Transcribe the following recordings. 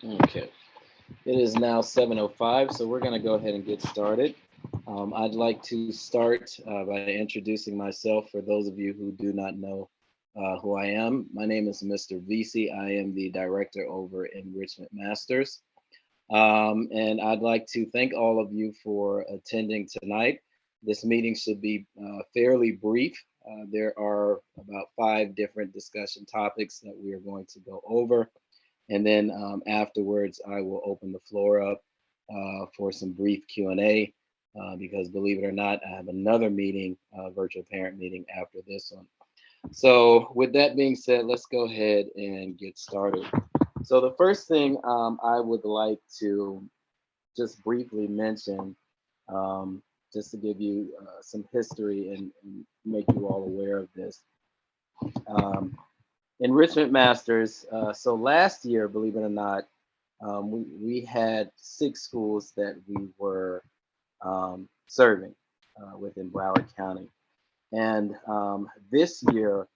Okay, it is now 7:05, so we're going to go ahead and get started. I'd like to start by introducing myself for those of you who do not know who I am. My name is Mr. VC. I am the director over Enrichment Masters. And I'd like to thank all of you for attending tonight. This meeting should be fairly brief. There are about 5 different discussion topics that we are going to go over. And then afterwards, I will open the floor up for some brief Q&A because believe it or not, I have another meeting, virtual parent meeting after this one. So with that being said, let's go ahead and get started. So the first thing I would like to just briefly mention, just to give you some history and make you all aware of this. Um, Enrichment Masters. So last year, believe it or not, we had 6 schools that we were serving within Broward County. And this year,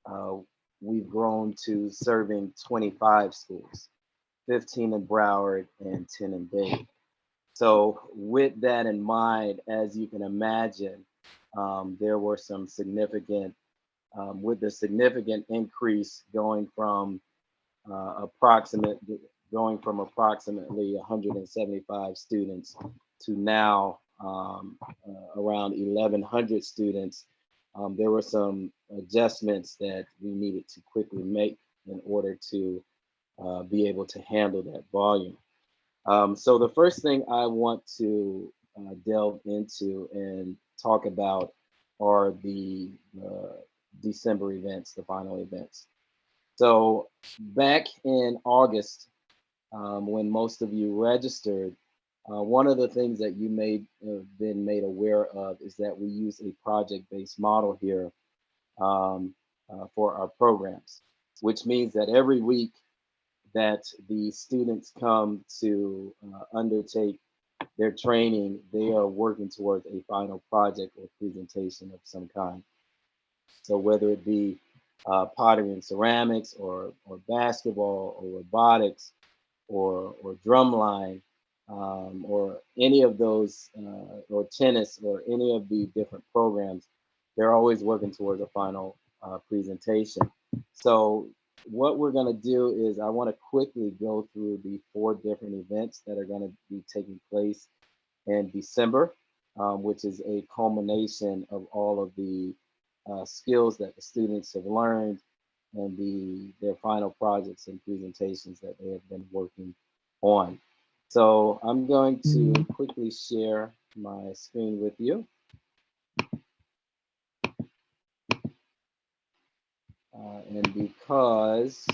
uh, we've grown to serving 25 schools, 15 in Broward and 10 in Dade. So with that in mind, as you can imagine, there were some significant, with the significant increase approximate, going from approximately 175 students to now around 1,100 students. There were some adjustments that we needed to quickly make in order to be able to handle that volume. So the first thing I want to delve into and talk about are the December events, the final events. So back in August, when most of you registered, one of the things that you may have been made aware of is that we use a project-based model here for our programs, which means that every week that the students come to undertake their training, they are working towards a final project or presentation of some kind. So whether it be pottery and ceramics or basketball or robotics or drumline or any of those or tennis or any of the different programs, they're always working towards a final presentation. So what we're going to do is I want to quickly go through the 4 different events that are going to be taking place in December, which is a culmination of all of the skills that the students have learned and their final projects and presentations that they have been working on. So I'm going to quickly share my screen with you. And because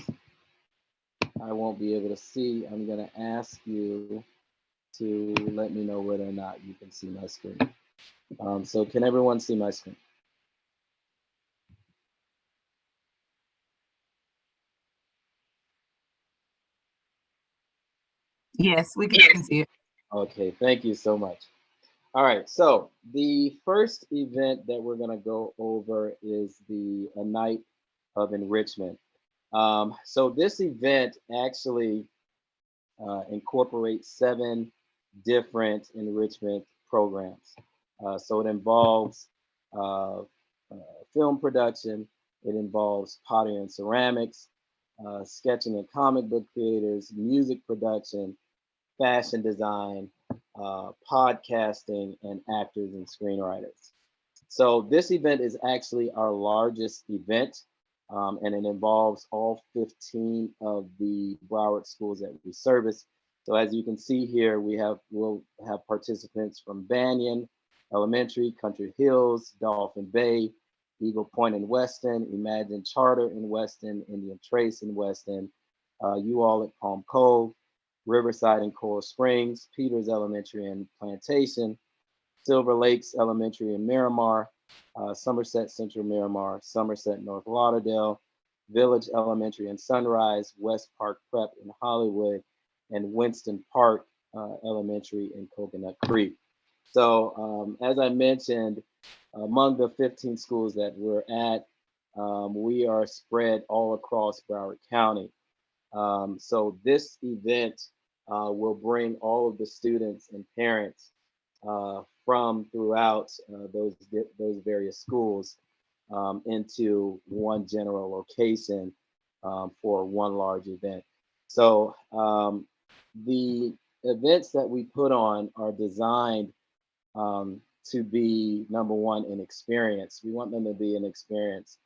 I won't be able to see, I'm going to ask you to let me know whether or not you can see my screen. So can everyone see my screen? Yes, we can see it. Okay, thank you so much. All right, so the first event that we're going to go over is the A Night of Enrichment. So this event actually incorporates 7 different enrichment programs. So it involves uh, film production, it involves pottery and ceramics, sketching and comic book creators, music production, fashion design, podcasting, and actors and screenwriters. So this event is actually our largest event, and it involves all 15 of the Broward schools that we service. So as you can see here, we'll have participants from Banyan Elementary, Country Hills, Dolphin Bay, Eagle Point in Weston, Imagine Charter in Weston, Indian Trace in Weston, you all at Palm Cove, Riverside and Coral Springs, Peters Elementary and Plantation, Silver Lakes Elementary in Miramar, Somerset Central Miramar, Somerset North Lauderdale, Village Elementary in Sunrise, West Park Prep in Hollywood, and Winston Park Elementary in Coconut Creek. So as I mentioned, among the 15 schools that we're at, we are spread all across Broward County. So this event will bring all of the students and parents from throughout those various schools into one general location for one large event. So the events that we put on are designed to be, number one, an experience. We want them to be an experience,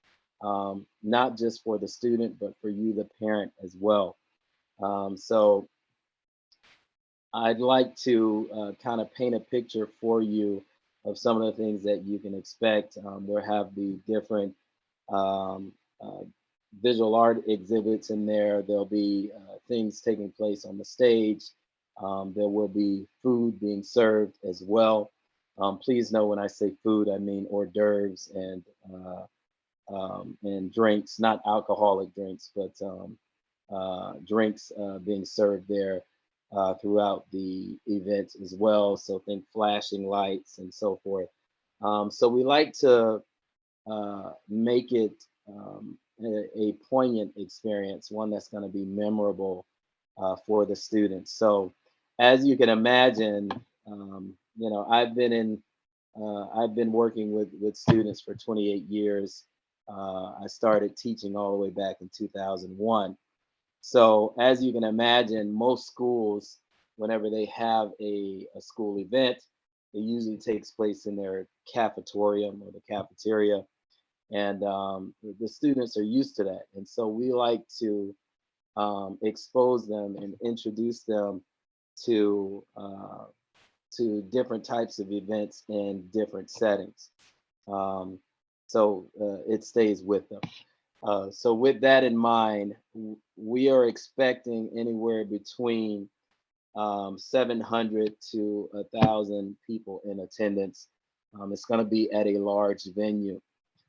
not just for the student, but for you, the parent, as well. So I'd like to kind of paint a picture for you of some of the things that you can expect. We'll have the different um, uh, visual art exhibits in there. There'll be things taking place on the stage. There will be food being served as well. Please know when I say food, I mean hors d'oeuvres and drinks, not alcoholic drinks, but drinks being served there throughout the event as well. So think flashing lights and so forth. So we like to make it a poignant experience, one that's going to be memorable for the students. So as you can imagine, I've been working with students for 28 years. I started teaching all the way back in 2001. So as you can imagine, most schools, whenever they have a school event, it usually takes place in their cafetorium or the cafeteria. And the students are used to that. And so we like to expose them and introduce them to different types of events in different settings. Um, so it stays with them. So with that in mind, we are expecting anywhere between 700 to 1,000 people in attendance. It's going to be at a large venue.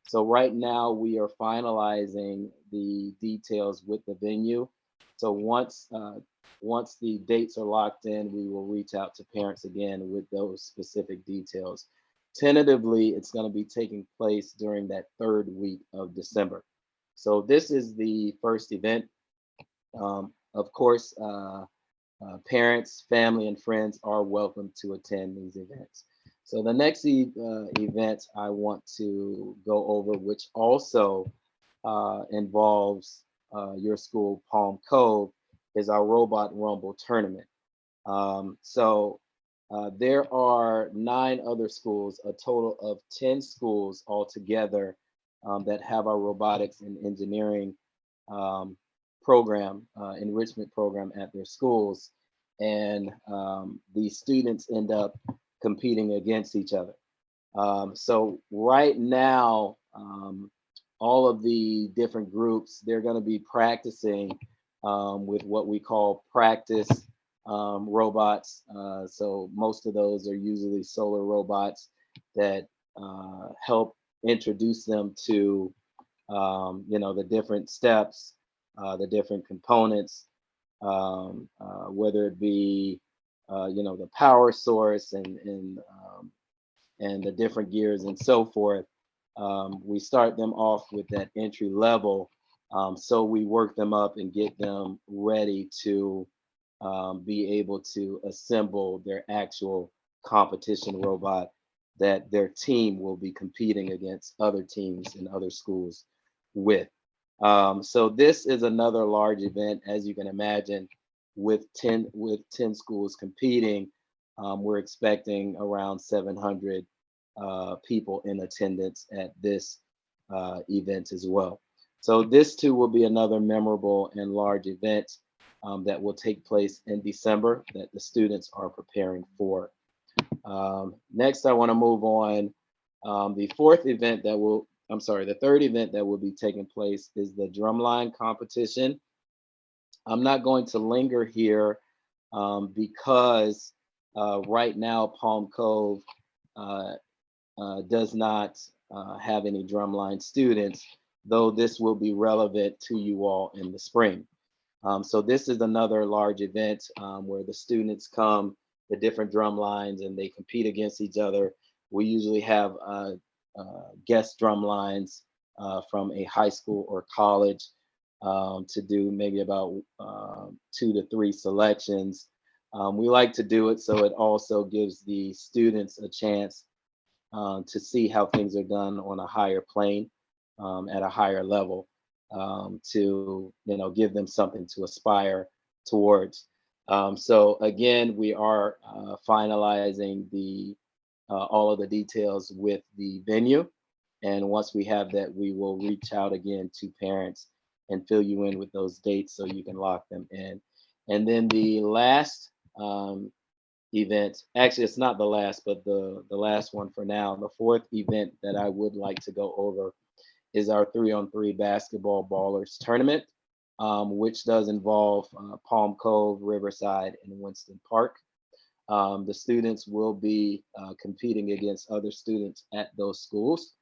So right now we are finalizing the details with the venue. So once the dates are locked in, we will reach out to parents again with those specific details. Tentatively, it's going to be taking place during that third week of December. So this is the first event. Of course, parents, family, and friends are welcome to attend these events. So the next event I want to go over, which also involves your school, Palm Cove, is our Robot Rumble tournament. There are 9 other schools, a total of 10 schools altogether that have our robotics and engineering um, program, enrichment program at their schools. And the students end up competing against each other. So right now, all of the different groups, they're going to be practicing with what we call practice robots. So most of those are usually solar robots that help introduce them to the different steps, the different components, whether it be the power source and the different gears and so forth. We start them off with that entry level, so we work them up and get them ready to be able to assemble their actual competition robot that their team will be competing against other teams in other schools with. So this is another large event, as you can imagine, with 10 schools competing. We're expecting around 700 people in attendance at this event as well. So this too will be another memorable and large event that will take place in December that the students are preparing for. Next, I want to move on. The third event that will be taking place is the drumline competition. I'm not going to linger here because right now Palm Cove uh, does not have any drumline students, though this will be relevant to you all in the spring. So this is another large event where the students come, the different drum lines, and they compete against each other. We usually have guest drum lines from a high school or college. to do maybe about 2 to 3 selections. We like to do it so it also gives the students a chance to see how things are done on a higher plane, at a higher level, to give them something to aspire towards. So again, we are finalizing the all of the details with the venue, and once we have that, we will reach out again to parents and fill you in with those dates so you can lock them in. And then the last event. Actually, it's not the last, but the last one for now. The fourth event that I would like to go over is our 3-on-3 basketball ballers tournament, which does involve Palm Cove, Riverside, and Winston Park. The students will be competing against other students at those schools.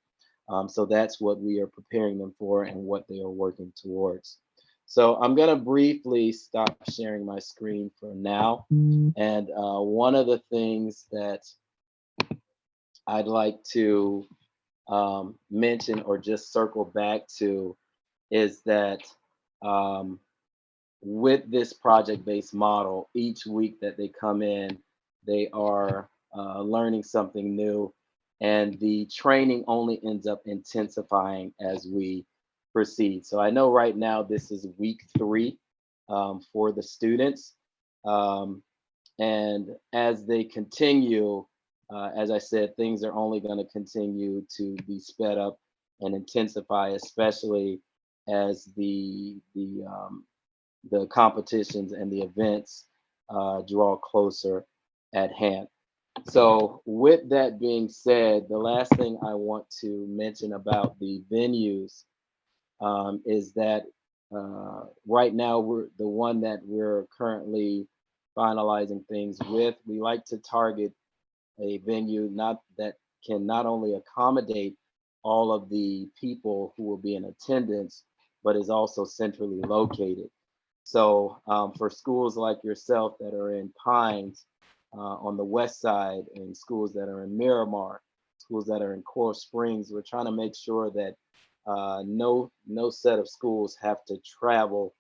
So that's what we are preparing them for and what they are working towards. So I'm going to briefly stop sharing my screen for now. And one of the things that I'd like to mention or just circle back to is that um, with this project-based model, each week that they come in, they are learning something new, and the training only ends up intensifying as we proceed. So I know right now this is week 3 for the students. Um, and as they continue, as I said, things are only going to continue to be sped up and intensify, especially as the competitions and the events draw closer at hand. So with that being said, the last thing I want to mention about the venues is that right now we're the one that we're currently finalizing things with. We like to target a venue not that can not only accommodate all of the people who will be in attendance, but is also centrally located. So for schools like yourself that are in Pines on the west side, and schools that are in Miramar, schools that are in Coral Springs, we're trying to make sure that no set of schools have to travel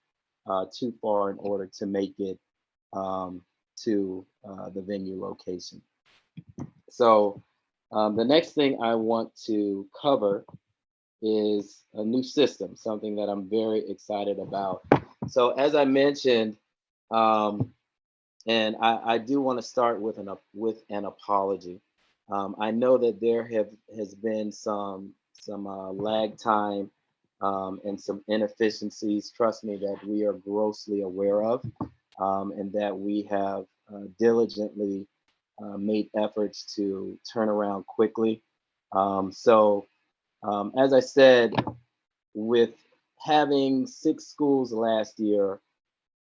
too far in order to make it to the venue location. So the next thing I want to cover is a new system, something that I'm very excited about. So as I mentioned, um, and I do want to start with an apology. I know that there has been some lag time and some inefficiencies. Trust me, that we are grossly aware of, and that we have diligently made efforts to turn around quickly. As I said, with having 6 schools last year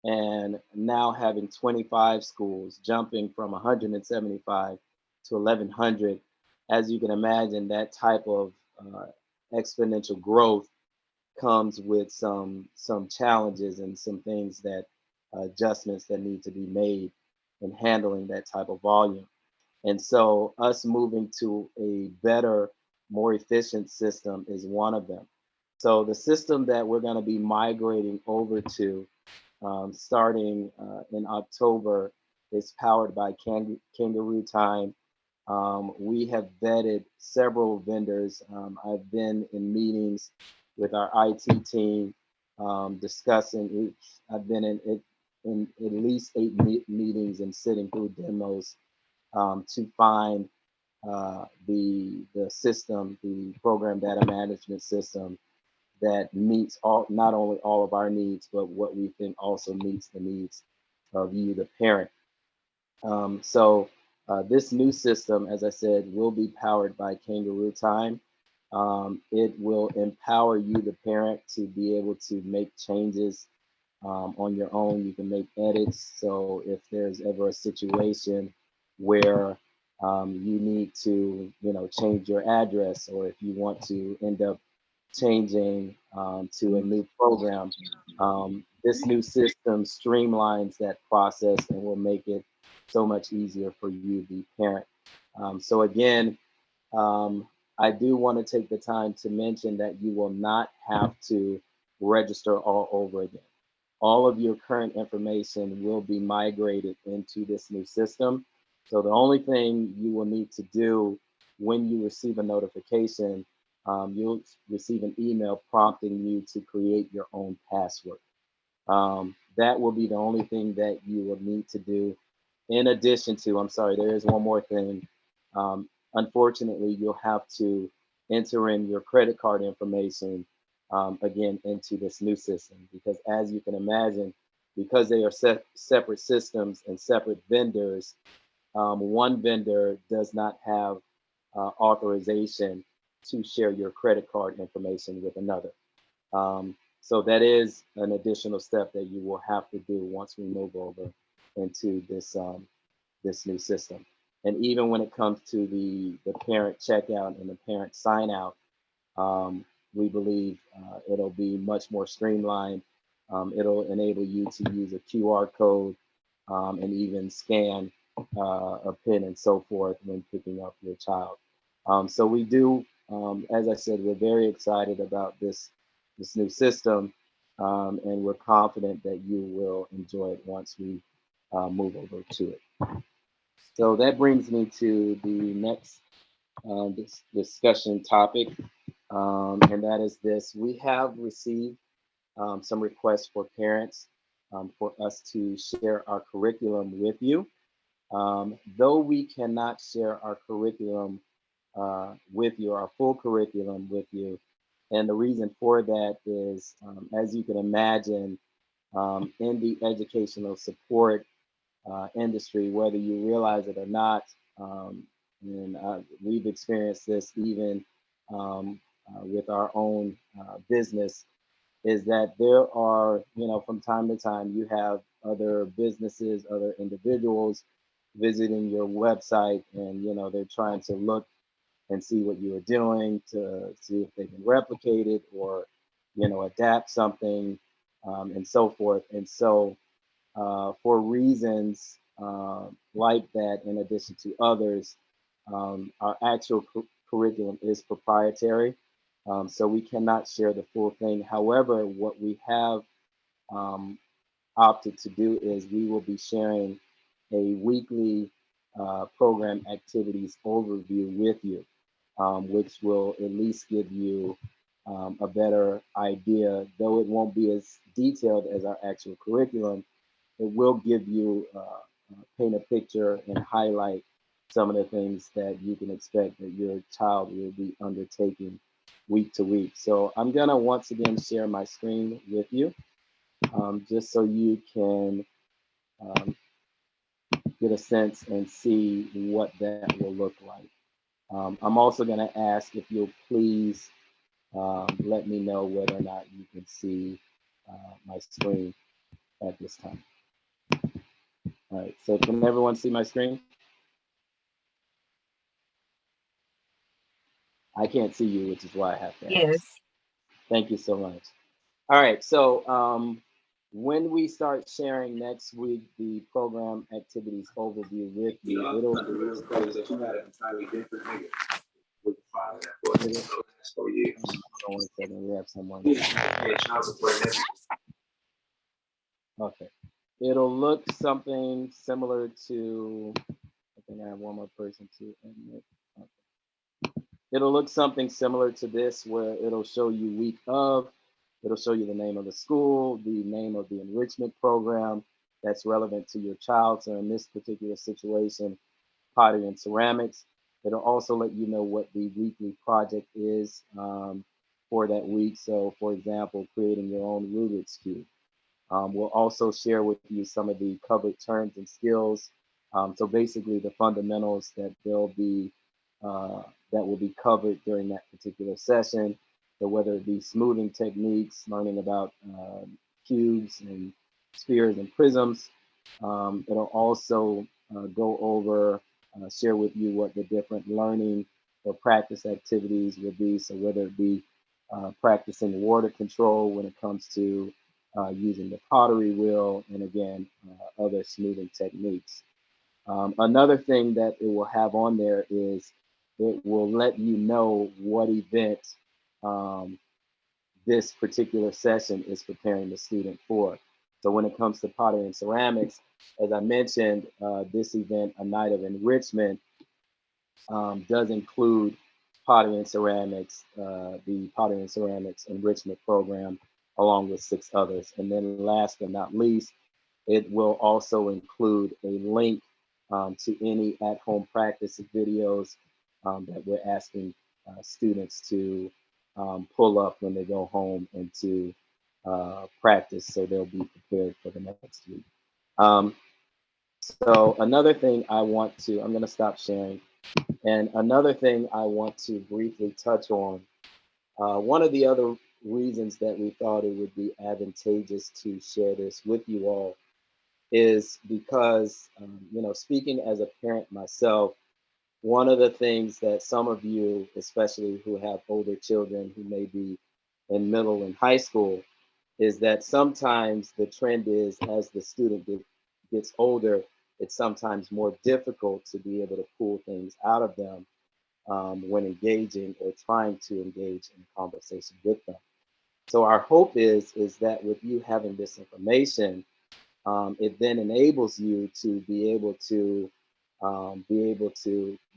and now having 25 schools, jumping from 175 to 1100, as you can imagine, that type of exponential growth comes with some challenges and some things that adjustments that need to be made in handling that type of volume. And so us moving to a better, more efficient system is one of them. So the system that we're going to be migrating over to starting in October is powered by Kangaroo Time. We have vetted several vendors. I've been in meetings with our IT team discussing each. I've been in at least 8 meetings and sitting through demos to find the system, the program data management system that meets not only all of our needs, but what we think also meets the needs of you, the parent. This new system, as I said, will be powered by Kangaroo Time. It will empower you, the parent, to be able to make changes on your own. You can make edits. So if there's ever a situation where you need to, change your address, or if you want to end up changing to a new program, this new system streamlines that process and will make it so much easier for you, the parent. So again, um, I do want to take the time to mention that you will not have to register all over again. All of your current information will be migrated into this new system. So the only thing you will need to do when you receive a notification, you'll receive an email prompting you to create your own password. That will be the only thing that you will need to do. In addition to, I'm sorry, there is one more thing. Unfortunately, you'll have to enter in your credit card information again into this new system because, as you can imagine, because they are separate systems and separate vendors, one vendor does not have authorization to share your credit card information with another. So that is an additional step that you will have to do once we move over into this new system. And even when it comes to the parent checkout and the parent sign out, we believe it'll be much more streamlined. It'll enable you to use a QR code and even scan a pin and so forth when picking up your child. So we do, as I said, we're very excited about this new system, and we're confident that you will enjoy it once we move over to it. So that brings me to the next discussion topic, and that is this. We have received some requests for parents for us to share our curriculum with you. Though we cannot share our curriculum with you, our full curriculum with you, and the reason for that is, as you can imagine, in the educational support industry, whether you realize it or not, and we've experienced this even with our own business, is that there are, from time to time, you have other businesses, other individuals visiting your website, and they're trying to look and see what you are doing to see if they can replicate it or adapt something, and so forth. And so for reasons like that, in addition to others, our actual curriculum is proprietary, so we cannot share the full thing. However, what we have um, opted to do is we will be sharing a weekly program activities overview with you, which will at least give you a better idea, though it won't be as detailed as our actual curriculum. It will give you paint a picture and highlight some of the things that you can expect that your child will be undertaking week to week. So I'm gonna once again share my screen with you, just so you can um, get a sense and see what that will look like. I'm also gonna ask if you'll please let me know whether or not you can see my screen at this time. All right, so can everyone see my screen? I can't see you, which is why I have to ask. Yes. Thank you so much. All right, so when we start sharing next week the program activities overview with you, it'll hold on one second. We have someone. Okay. It'll look something similar to, I think I have one more person to admit. Okay. It'll look something similar to this, where it'll show you week of, it'll show you the name of the school, the name of the enrichment program that's relevant to your child. So in this particular situation, pottery and ceramics. It'll also let you know what the weekly project is for that week. So for example, creating your own Rubik's Cube. We'll also share with you some of the covered terms and skills. So basically, the fundamentals uh, that will be covered during that particular session. So whether it be smoothing techniques, learning about cubes and spheres and prisms. It'll also go over, share with you what the different learning or practice activities will be. So whether it be practicing water control when it comes to using the pottery wheel, and again, other smoothing techniques. Another thing that it will have on there is it will let you know what event um, this particular session is preparing the student for. So when it comes to pottery and ceramics, as I mentioned, this event, A Night of Enrichment, does include pottery and ceramics, the pottery and ceramics enrichment program, along with 6 others. And then last but not least, it will also include a link to any at-home practice videos that we're asking students to pull up when they go home and to practice, so they'll be prepared for the next week. So another thing I'm going to stop sharing. And another thing I want to briefly touch on, one of the other reasons that we thought it would be advantageous to share this with you all is because, speaking as a parent myself, one of the things that some of you, especially who have older children who may be in middle and high school, is that sometimes the trend is as the student gets older, it's sometimes more difficult to be able to pull things out of them when engaging or trying to engage in conversation with them. So our hope is that with you having this information, it then enables you to be able to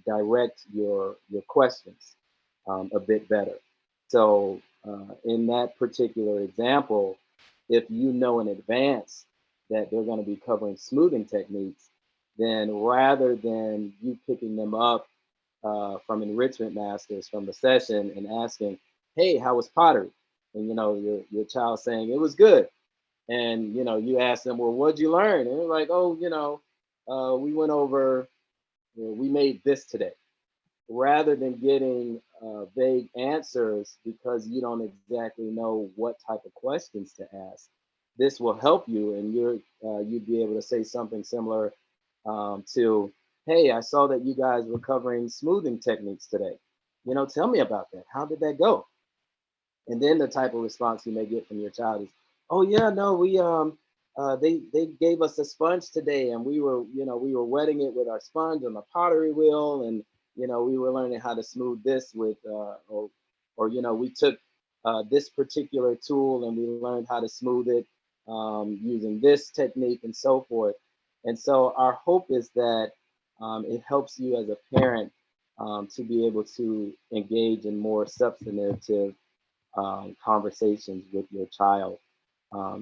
direct your questions a bit better. So in that particular example, if you know in advance that they're going to be covering smoothing techniques, then rather than you picking them up from enrichment masters from the session and asking, "Hey, how was pottery?" And your child saying it was good, and you ask them, "Well, what'd you learn?" And they're like, "Oh, we went over, we made this today." Rather than getting vague answers because you don't exactly know what type of questions to ask, this will help you, and you'd be able to say something similar to, "Hey, I saw that you guys were covering smoothing techniques today. Tell me about that. How did that go?" And then the type of response you may get from your child is, "Oh yeah, no, they gave us a sponge today, and we were wetting it with our sponge on the pottery wheel, and we were learning how to smooth this with or we took this particular tool and we learned how to smooth it using this technique and so forth." And so our hope is that it helps you as a parent to be able to engage in more substantive conversations with your child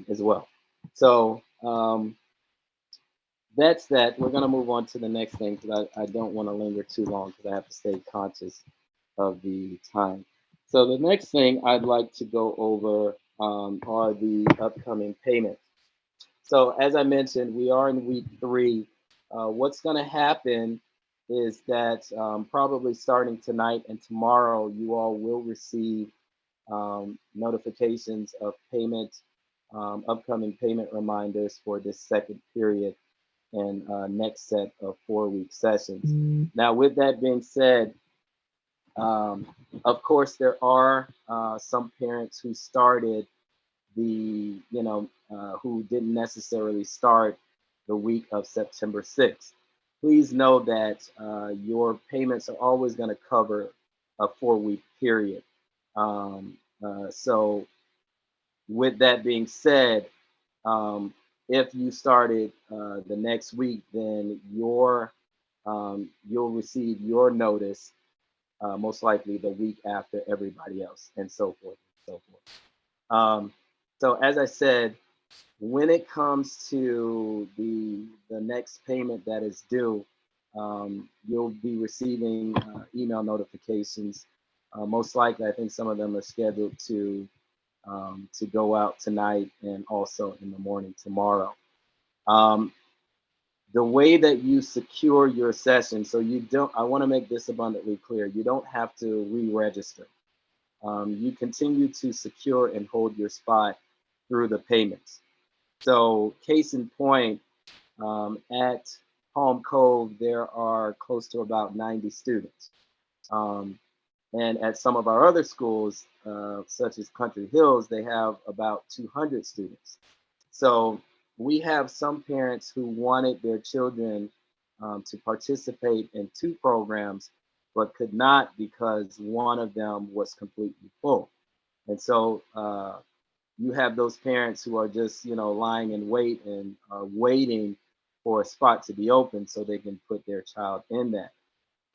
as well. So that's that. We're going to move on to the next thing because I don't want to linger too long because I have to stay conscious of the time. So the next thing I'd like to go over are the upcoming payments. So as I mentioned, we are in week 3. What's going to happen is that probably starting tonight and tomorrow, you all will receive notifications of payment, upcoming payment reminders for this second period and next set of 4-week sessions. Now, with that being said, of course, there are some parents who started who didn't necessarily start the week of September 6th. Please know that your payments are always going to cover a 4-week period. So with that being said, if you started the next week, then you'll receive your notice most likely the week after everybody else, and so forth and so forth. So as I said, when it comes to the next payment that is due, you'll be receiving email notifications. Most likely, I think some of them are scheduled to go out tonight and also in the morning tomorrow. The way that you secure your session, so I want to make this abundantly clear, you don't have to re-register. You continue to secure and hold your spot through the payments. So case in point, at Home Cove, there are close to about 90 students. And at some of our other schools, such as Country Hills, they have about 200 students. So we have some parents who wanted their children to participate in 2 programs, but could not because one of them was completely full. And so you have those parents who are just, lying in wait and are waiting for a spot to be open so they can put their child in that,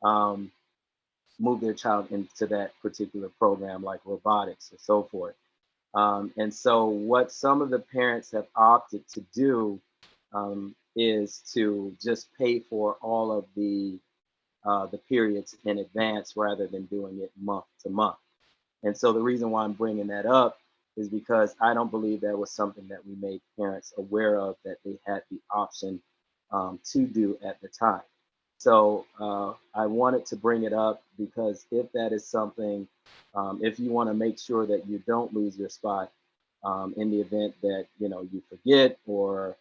um, move their child into that particular program like robotics or so forth. And so, what some of the parents have opted to do is to just pay for all of the periods in advance rather than doing it month to month. And so, the reason why I'm bringing that up is because I don't believe that was something that we made parents aware of that they had the option to do at the time. So I wanted to bring it up because if that is something, if you want to make sure that you don't lose your spot in the event that you forget or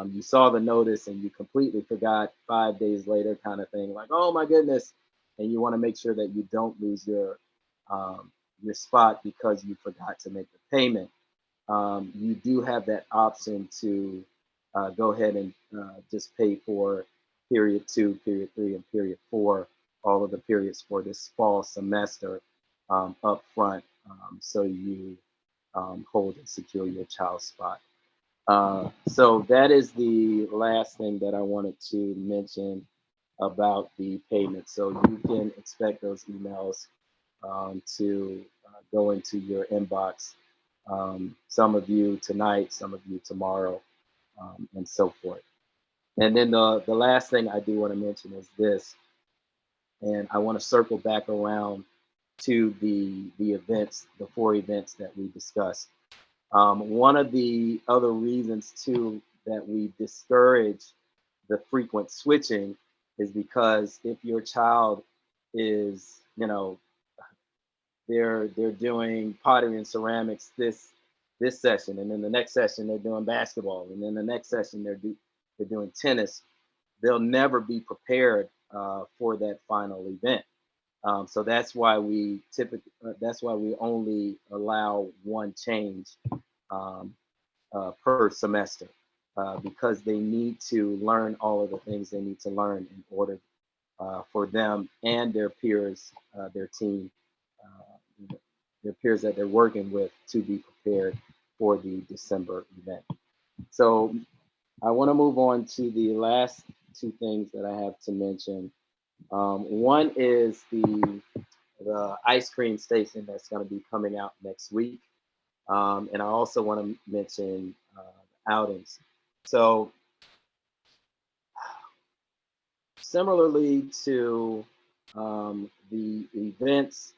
you saw the notice and you completely forgot 5 days later, kind of thing, like oh my goodness, and you want to make sure that you don't lose your spot because you forgot to make the payment. You do have that option to go ahead and just pay for period 2, period 3, and period 4, all of the periods for this fall semester up front, so you hold and secure your child's spot. So that is the last thing that I wanted to mention about the payment. So you can expect those emails to go into your inbox. Some of you tonight, some of you tomorrow, and so forth. And then the last thing I do want to mention is this, and I want to circle back around to the events, the 4 events that we discussed. One of the other reasons too that we discourage the frequent switching is because if your child is, they're doing pottery and ceramics this session, and then the next session they're doing basketball, and then the next session they're doing tennis. They'll never be prepared for that final event. So that's why we only allow one change um, per semester, because they need to learn all of the things they need to learn in order for them and their peers, their team, their peers that they're working with to be prepared for the December event. So I want to move on to the last 2 things that I have to mention. One is the ice cream station that's going to be coming out next week. And I also want to mention outings. So similarly to the events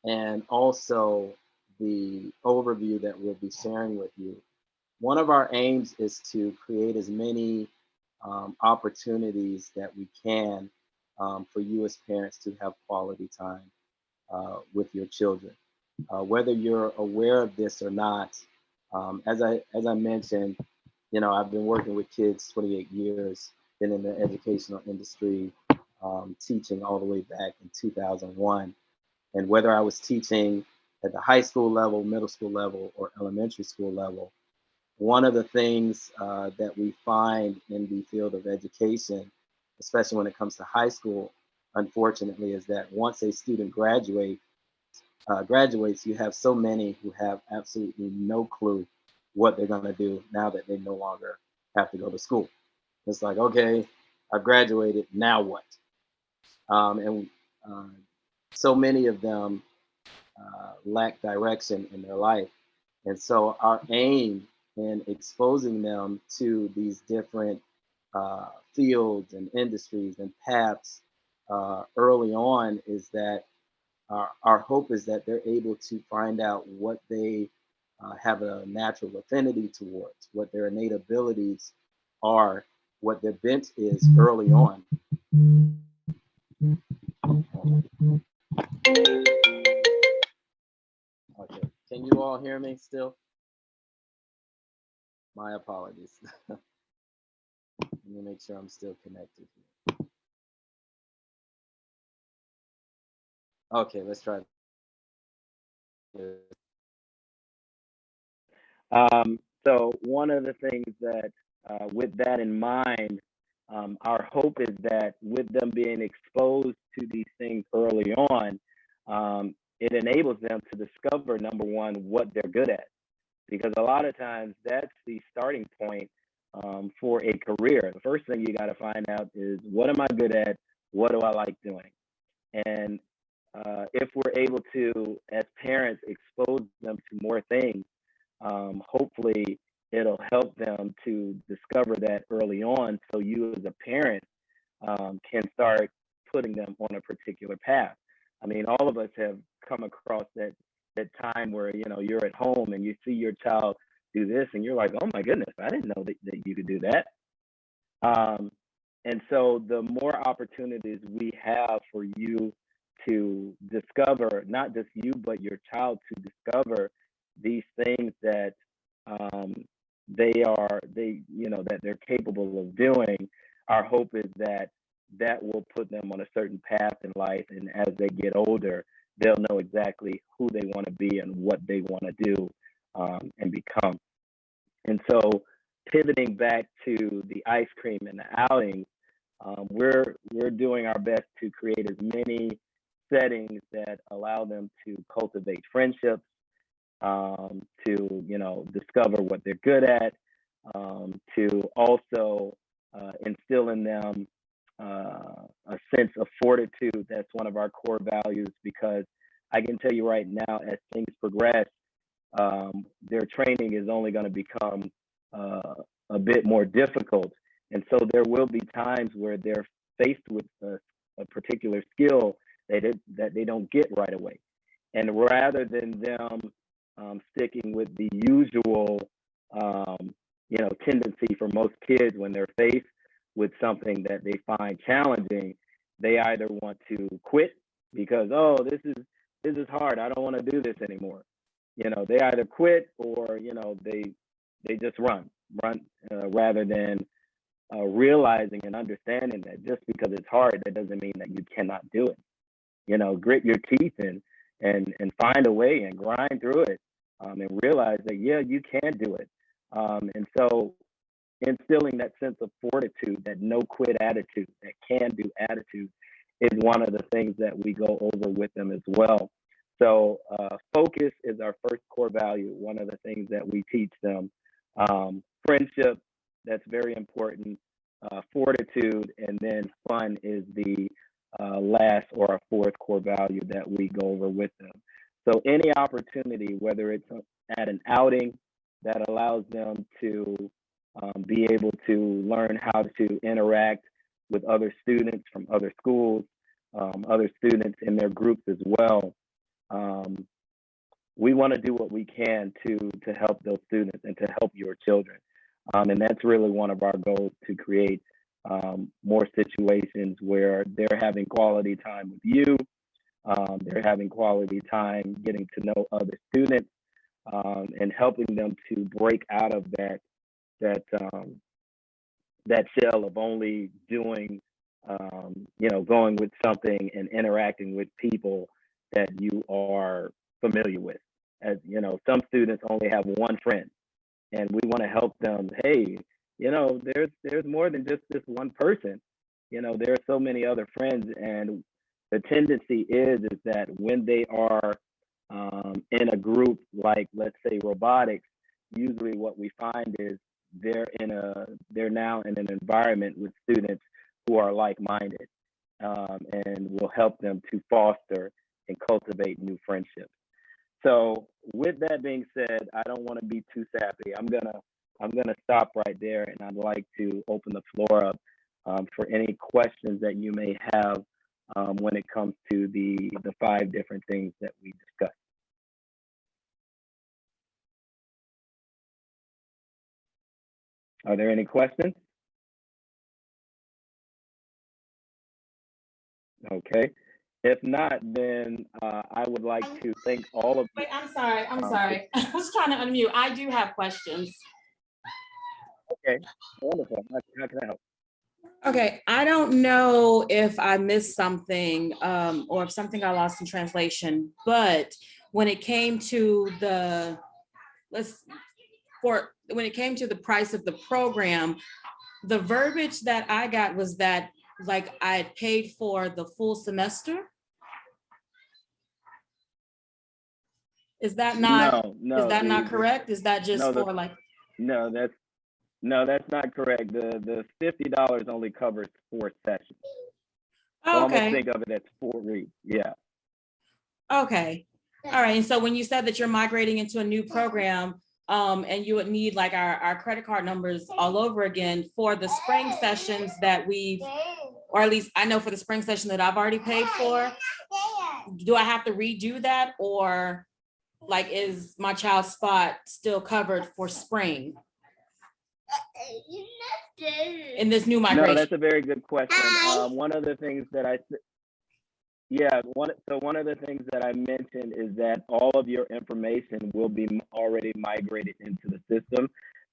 and also the overview that we'll be sharing with you, one of our aims is to create as many opportunities that we can for you as parents to have quality time with your children. Whether you're aware of this or not, as I mentioned, I've been working with kids 28 years, been in the educational industry, teaching all the way back in 2001. And whether I was teaching at the high school level, middle school level, or elementary school level, one of the things that we find in the field of education, especially when it comes to high school, unfortunately, is that once a student graduates, you have so many who have absolutely no clue what they're going to do now that they no longer have to go to school. It's like, okay, I've graduated, now what? And uh, so many of them lack direction in their life. And so our aim in exposing them to these different fields and industries and paths early on is that our hope is that they're able to find out what they have a natural affinity towards, what their innate abilities are, what their bent is early on. Okay, can you all hear me still? My apologies. Let me make sure I'm still connected here. Okay, let's try this. So one of the things that, with that in mind, our hope is that with them being exposed to these things early on, it enables them to discover, number one, what they're good at, because a lot of times that's the starting point for a career. The first thing you got to find out is, what am I good at? What do I like doing? And if we're able to, as parents, expose them to more things, hopefully it'll help them to discover that early on, so you as a parent can start putting them on a particular path. I mean, all of us have come across that time where, you know, you're at home and you see your child do this and you're like, oh my goodness, I didn't know that you could do that. And so the more opportunities we have for you to discover, not just you, but your child to discover these things that that they're capable of doing, our hope is that that will put them on a certain path in life. And as they get older, they'll know exactly who they want to be and what they want to do and become. And so pivoting back to the ice cream and the outings, we're doing our best to create as many settings that allow them to cultivate friendships, to, you know, discover what they're good at, to also instill in them a sense of fortitude. That's one of our core values, because I can tell you right now, as things progress, their training is only going to become a bit more difficult. And so there will be times where they're faced with a particular skill that they don't get right away. And rather than them sticking with the usual, tendency for most kids when they're faced with something that they find challenging, they either want to quit because, oh, this is hard, I don't want to do this anymore. You know, they either quit, or, you know, they just run rather than realizing and understanding that just because it's hard, that doesn't mean that you cannot do it. You know, grit your teeth and find a way and grind through it, and realize that, yeah, you can do it. And so instilling that sense of fortitude, that no quit attitude, that can do attitude, is one of the things that we go over with them as well. So focus is our first core value, one of the things that we teach them. Friendship, that's very important. Fortitude, and then fun is the last or our fourth core value that we go over with them. So any opportunity, whether it's at an outing that allows them to be able to learn how to interact with other students from other schools, other students in their groups as well. We want to do what we can to help those students and to help your children. And that's really one of our goals, to create more situations where they're having quality time with you, they're having quality time getting to know other students, and helping them to break out of that shell of only doing, going with something and interacting with people that you are familiar with. As you know, some students only have one friend, and we want to help them. Hey, you know, there's more than just this one person. You know, there are so many other friends, and the tendency is that when they are in a group like, let's say, robotics, usually what we find is they're now in an environment with students who are like-minded, and will help them to foster and cultivate new friendships. So with that being said, I don't want to be too sappy. I'm gonna stop right there, and I'd like to open the floor up for any questions that you may have when it comes to the 5 different things that we discussed. Are there any questions? Okay. If not, then I would like to thank all of you. Wait, I'm sorry. I was trying to unmute. I do have questions. Okay, wonderful. How can I help? Okay, I don't know if I missed something or if something got lost in translation, but when it came to the price of the program, the verbiage that I got was that, like, I had paid for the full semester. Is that not, No, is that not the- correct? Is that just no, the- for like, no, that's not correct. The $50 only covers 4 sessions. So oh, almost okay, think of it as 4 weeks. Yeah. okay. All right, and so when you said that you're migrating into a new program, and you would need like our credit card numbers all over again for the spring sessions that we've, or at least I know for the spring session that I've already paid for, do I have to redo that, or like is my child's spot still covered for spring in this new No, migration? that's a very good question. One of the things that one of the things that I mentioned is that all of your information will be already migrated into the system.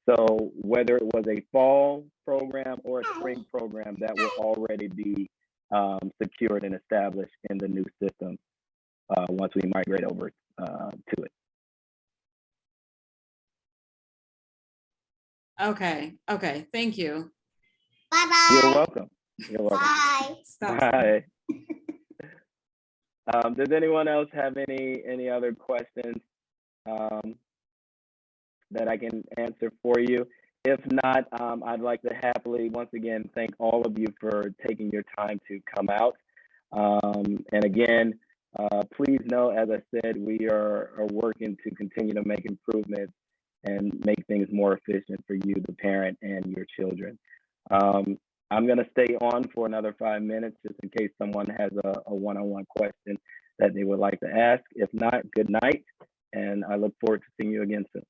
So whether it was a fall program or a spring program, that will already be secured and established in the new system once we migrate over to it. Okay, okay, thank you. You're welcome. You're welcome. Stop. Bye. Does anyone else have any other questions that I can answer for you? If not, I'd like to happily once again thank all of you for taking your time to come out. And again, please know, as I said, we are working to continue to make improvements and make things more efficient for you, the parent, and your children. I'm going to stay on for another 5 minutes just in case someone has a one-on-one question that they would like to ask. If not, good night, and I look forward to seeing you again soon.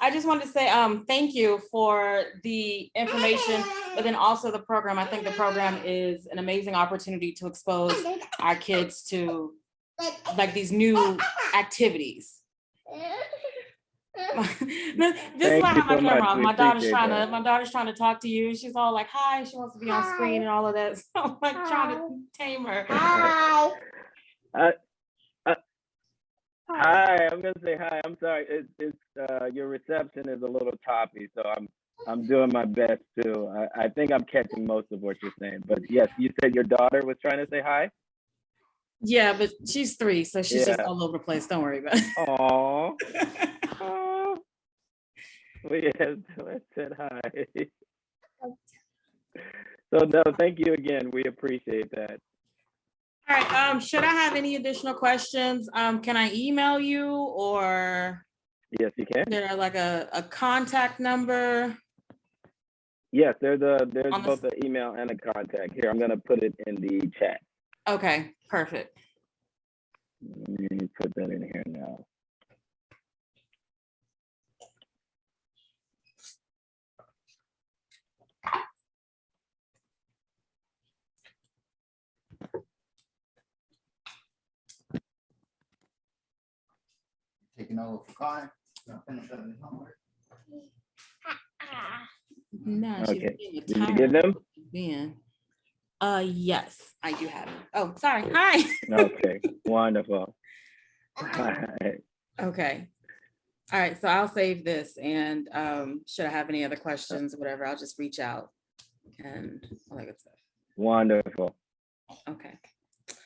I just wanted to say thank you for the information, but then also the program. I think the program is an amazing opportunity to expose our kids to like these new activities. This is why I have my camera on. My daughter's trying to talk to you. She's all like, hi, she wants to be on screen and all of that. So I'm like trying to tame her. Hi. Hi, I'm gonna say hi. I'm sorry. It's your reception is a little choppy, so I'm doing my best too. I think I'm catching most of what you're saying. But yes, you said your daughter was trying to say hi. Yeah, but she's 3, so she's just Yeah. all over the place. Don't worry about it. Aww. Aww. Well, yes, I said hi. So no, thank you again. We appreciate that. All right, should I have any additional questions? Can I email you, or Yes, you can. is there like a contact number? Yes, there's On both the email and a contact. Here, I'm gonna put it in the chat. Okay, perfect. Let me put that in here now. Taking over for Kai. Gonna finish up his homework. No, she's Okay. being a Did you tyrant. get them? Being. Yes, I do have it. Oh, sorry. Hi. Okay, wonderful. All right. Okay. All right, so I'll save this, and should I have any other questions or whatever, I'll just reach out and all that good stuff. Wonderful. Okay.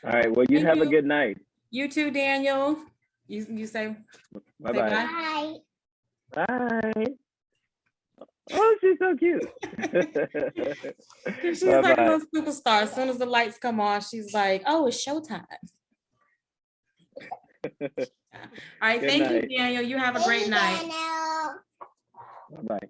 All right. Well, you Thank have a you. good night. You too, Daniel. You say Bye say bye. bye. Bye. Oh, she's so cute. She's Bye like a bye. little superstar. As soon as the lights come on, she's like, "Oh, it's showtime." All right, Good thank night. you, Daniel. You have a great night. Bye bye.